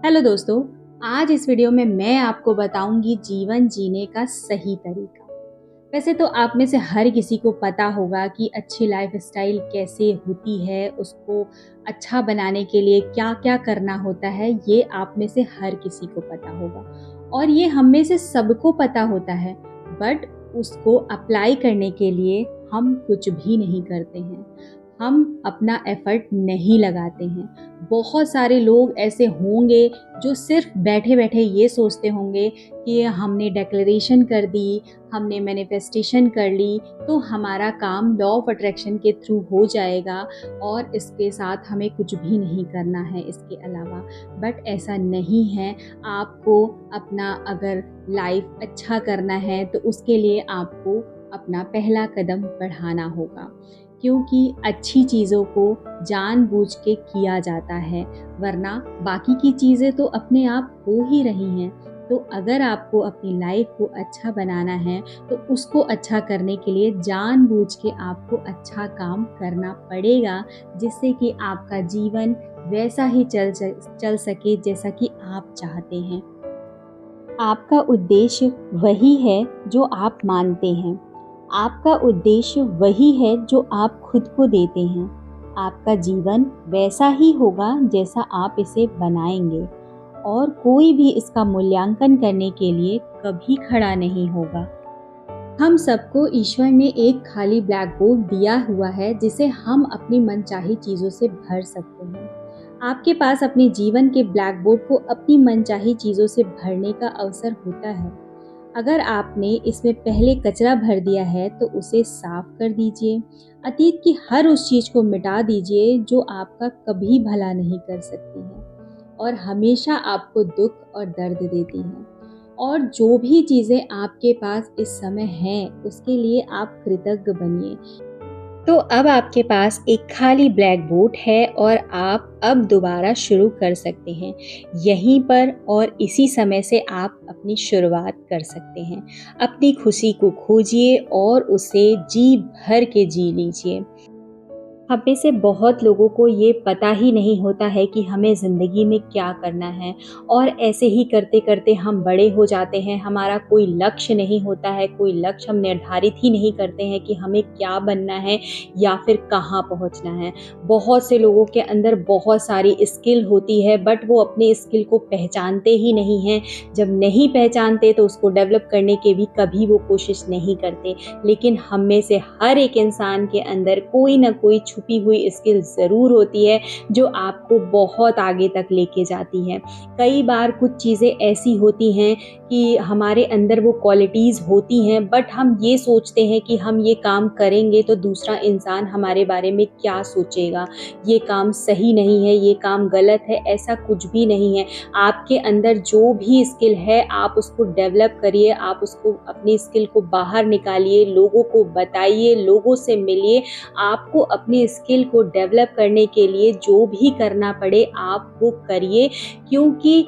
Hello दोस्तों, आज इस वीडियो में मैं आपको बताऊंगी जीवन जीने का सही तरीका। वैसे तो आप में से हर किसी को पता होगा कि अच्छी लाइफस्टाइल कैसे होती है, उसको अच्छा बनाने के लिए क्या-क्या करना होता है, ये आप में से हर किसी को पता होगा और ये हम में से सबको पता होता है। बट उसको अप्लाई करने के लिए हम कुछ भी नहीं करते हैं। हम अपना एफर्ट नहीं लगाते हैं। बहुत सारे लोग ऐसे होंगे जो सिर्फ बैठे-बैठे ये सोचते होंगे कि हमने डिक्लेरेशन कर दी, हमने मैनिफेस्टेशन कर ली, तो हमारा काम लॉ ऑफ अट्रैक्शन के थ्रू हो जाएगा और इसके साथ हमें कुछ भी नहीं करना है इसके अलावा। बट ऐसा नहीं है। आपको अपना अगर लाइफ अच्छा करना है तो उसके लिए आपको अपना पहला कदम बढ़ाना होगा, क्योंकि अच्छी चीज़ों को जानबूझ के किया जाता है, वरना बाकी की चीज़ें तो अपने आप हो ही रही हैं। तो अगर आपको अपनी लाइफ को अच्छा बनाना है तो उसको अच्छा करने के लिए जानबूझ के आपको अच्छा काम करना पड़ेगा, जिससे कि आपका जीवन वैसा ही चल सके जैसा कि आप चाहते हैं। आपका उद्देश्य वही है जो आप मानते हैं। आपका उद्देश्य वही है जो आप खुद को देते हैं। आपका जीवन वैसा ही होगा जैसा आप इसे बनाएंगे और कोई भी इसका मूल्यांकन करने के लिए कभी खड़ा नहीं होगा। हम सबको ईश्वर ने एक खाली ब्लैक बोर्ड दिया हुआ है जिसे हम अपनी मनचाही चीज़ों से भर सकते हैं। आपके पास अपने जीवन के ब्लैक बोर्ड को अपनी मनचाही चीज़ों से भरने का अवसर होता है। अगर आपने इसमें पहले कचरा भर दिया है तो उसे साफ कर दीजिए। अतीत की हर उस चीज़ को मिटा दीजिए जो आपका कभी भला नहीं कर सकती है और हमेशा आपको दुख और दर्द देती हैं। और जो भी चीज़ें आपके पास इस समय हैं उसके लिए आप कृतज्ञ बनिए। तो अब आपके पास एक खाली ब्लैक बोर्ड है और आप अब दोबारा शुरू कर सकते हैं। यहीं पर और इसी समय से आप अपनी शुरुआत कर सकते हैं। अपनी खुशी को खोजिए और उसे जी भर के जी लीजिए। हम में से बहुत लोगों को ये पता ही नहीं होता है कि हमें ज़िंदगी में क्या करना है और ऐसे ही करते करते हम बड़े हो जाते हैं। हमारा कोई लक्ष्य नहीं होता है, कोई लक्ष्य हम निर्धारित ही नहीं करते हैं कि हमें क्या बनना है या फिर कहाँ पहुँचना है। बहुत से लोगों के अंदर बहुत सारी स्किल होती है बट वो अपने स्किल को पहचानते ही नहीं हैं। जब नहीं पहचानते तो उसको डेवलप करने की भी कभी वो कोशिश नहीं करते। लेकिन हम में से हर एक इंसान के अंदर कोई ना कोई छुपी हुई स्किल ज़रूर होती है जो आपको बहुत आगे तक लेके जाती है। कई बार कुछ चीज़ें ऐसी होती हैं कि हमारे अंदर वो क्वालिटीज़ होती हैं बट हम ये सोचते हैं कि हम ये काम करेंगे तो दूसरा इंसान हमारे बारे में क्या सोचेगा, ये काम सही नहीं है, ये काम गलत है। ऐसा कुछ भी नहीं है। आपके अंदर जो भी स्किल है आप उसको डेवलप करिए, आप उसको अपनी स्किल को बाहर निकालिए, लोगों को बताइए, लोगों से मिलिए। आपको अपनी स्किल को डेवलप करने के लिए जो भी करना पड़े आप वो करिए, क्योंकि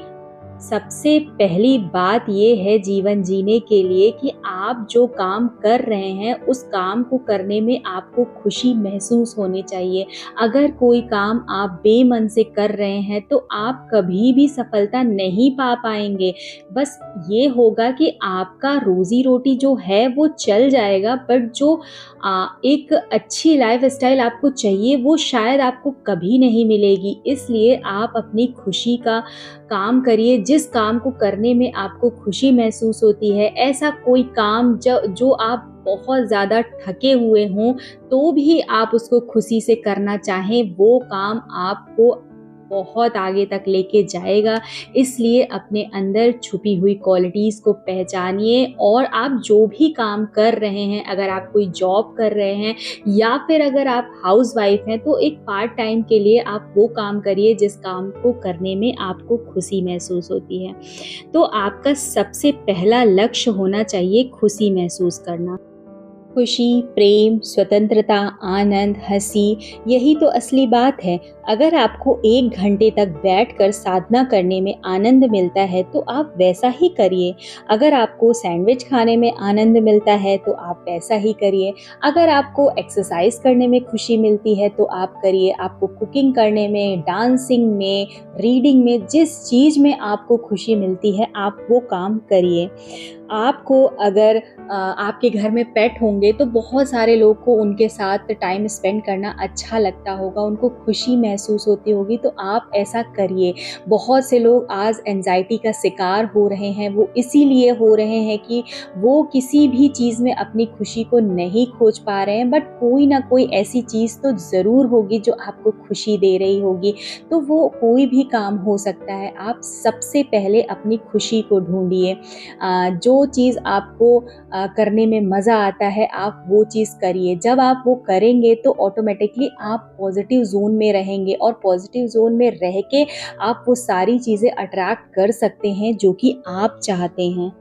सबसे पहली बात ये है जीवन जीने के लिए कि आप जो काम कर रहे हैं उस काम को करने में आपको खुशी महसूस होनी चाहिए। अगर कोई काम आप बेमन से कर रहे हैं तो आप कभी भी सफलता नहीं पा पाएंगे। बस ये होगा कि आपका रोजी रोटी जो है वो चल जाएगा, बट जो एक अच्छी लाइफस्टाइल आपको चाहिए वो शायद आपको कभी नहीं मिलेगी। इसलिए आप अपनी खुशी का काम करिए। जिस काम को करने में आपको खुशी महसूस होती है, ऐसा कोई काम जो आप बहुत ज़्यादा थके हुए हों तो भी आप उसको खुशी से करना चाहें, वो काम आपको बहुत आगे तक लेके जाएगा। इसलिए अपने अंदर छुपी हुई क्वालिटीज़ को पहचानिए और आप जो भी काम कर रहे हैं, अगर आप कोई जॉब कर रहे हैं या फिर अगर आप हाउसवाइफ हैं तो एक पार्ट टाइम के लिए आप वो काम करिए जिस काम को करने में आपको खुशी महसूस होती है। तो आपका सबसे पहला लक्ष्य होना चाहिए खुशी महसूस करना। खुशी, प्रेम, स्वतंत्रता, आनंद, हँसी, यही तो असली बात है। अगर आपको 1 घंटे तक बैठकर साधना करने में आनंद मिलता है, तो आप वैसा ही करिए। अगर आपको सैंडविच खाने में आनंद मिलता है, तो आप वैसा ही करिए। अगर आपको एक्सरसाइज़ करने में खुशी मिलती है, तो आप करिए। आपको कुकिंग करने में, डांसिंग में, रीडिंग में, जिस चीज़ में आपको खुशी मिलती है, आप वो काम करिए। आपको अगर आपके घर में पेट होंगे तो बहुत सारे लोग को उनके साथ टाइम स्पेंड करना अच्छा लगता होगा, उनको खुशी महसूस होती होगी, तो आप ऐसा करिए। बहुत से लोग आज एंग्ज़ायटी का शिकार हो रहे हैं, वो इसीलिए हो रहे हैं कि वो किसी भी चीज़ में अपनी खुशी को नहीं खोज पा रहे हैं, बट कोई ना कोई ऐसी चीज़ तो ज़रूर होगी जो आपको खुशी दे रही होगी। तो वो कोई भी काम हो सकता है। आप सबसे पहले अपनी खुशी को ढूँढिए। जो चीज़ आपको करने में मज़ा आता है, आप वो चीज़ करिए। जब आप वो करेंगे तो ऑटोमेटिकली आप पॉजिटिव ज़ोन में रहेंगे, और पॉजिटिव ज़ोन में रह के आप वो सारी चीज़ें अट्रैक्ट कर सकते हैं जो कि आप चाहते हैं।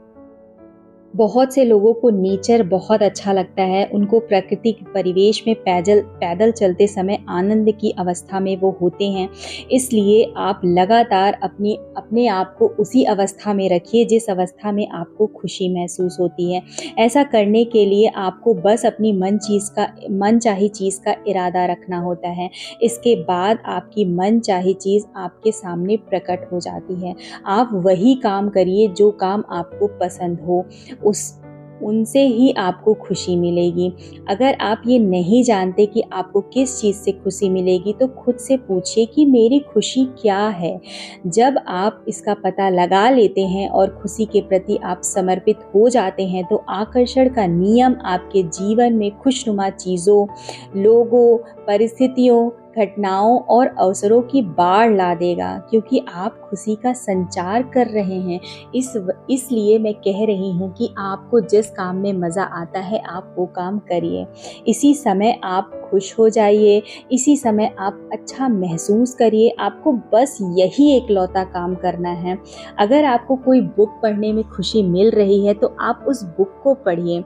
बहुत से लोगों को नेचर बहुत अच्छा लगता है, उनको प्राकृतिक परिवेश में पैदल चलते समय आनंद की अवस्था में वो होते हैं। इसलिए आप लगातार अपने आप को उसी अवस्था में रखिए जिस अवस्था में आपको खुशी महसूस होती है। ऐसा करने के लिए आपको बस अपनी मनचाही चीज़ का इरादा रखना होता है। इसके बाद आपकी मनचाही चीज़ आपके सामने प्रकट हो जाती है। आप वही काम करिए जो काम आपको पसंद हो, उनसे ही आपको खुशी मिलेगी। अगर आप ये नहीं जानते कि आपको किस चीज़ से खुशी मिलेगी, तो खुद से पूछिए कि मेरी खुशी क्या है? जब आप इसका पता लगा लेते हैं और खुशी के प्रति आप समर्पित हो जाते हैं, तो आकर्षण का नियम आपके जीवन में खुशनुमा चीज़ों, लोगों, परिस्थितियों, घटनाओं और अवसरों की बाढ़ ला देगा, क्योंकि आप खुशी का संचार कर रहे हैं। इसलिए मैं कह रही हूँ कि आपको जिस काम में मज़ा आता है, आप वो काम करिए। इसी समय आप खुश हो जाइए, इसी समय आप अच्छा महसूस करिए। आपको बस यही एकलौता काम करना है। अगर आपको कोई बुक पढ़ने में खुशी मिल रही है, तो आप उस बुक को पढ़िए।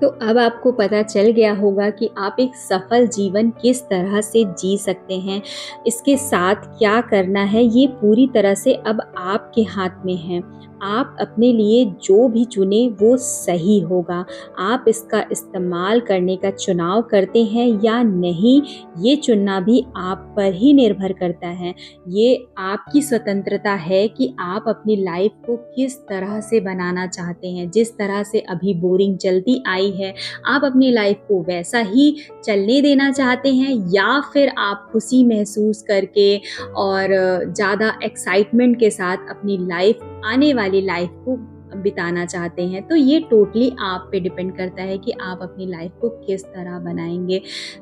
तो अब आपको पता चल गया होगा कि आप एक सफल जीवन किस तरह से जी सकते हैं। इसके साथ क्या करना है, ये पूरी तरह से अब आपके हाथ में है। आप अपने लिए जो भी चुने वो सही होगा। आप इसका इस्तेमाल करने का चुनाव करते हैं या नहीं, ये चुनना भी आप पर ही निर्भर करता है। ये आपकी स्वतंत्रता है कि आप अपनी लाइफ को किस तरह से बनाना चाहते हैं। जिस तरह से अभी बोरिंग चलती आई है, आप अपनी लाइफ को वैसा ही चलने देना चाहते हैं, या फिर आप खुशी महसूस करके और ज़्यादा एक्साइटमेंट के साथ अपनी आने वाली लाइफ को बिताना चाहते हैं। तो ये टोटली आप पे डिपेंड करता है कि आप अपनी लाइफ को किस तरह बनाएंगे।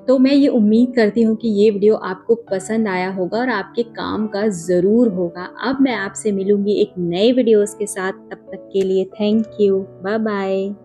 तो मैं ये उम्मीद करती हूँ कि ये वीडियो आपको पसंद आया होगा और आपके काम का ज़रूर होगा। अब मैं आपसे मिलूंगी एक नए वीडियोस के साथ। तब तक के लिए थैंक यू, बाय बाय।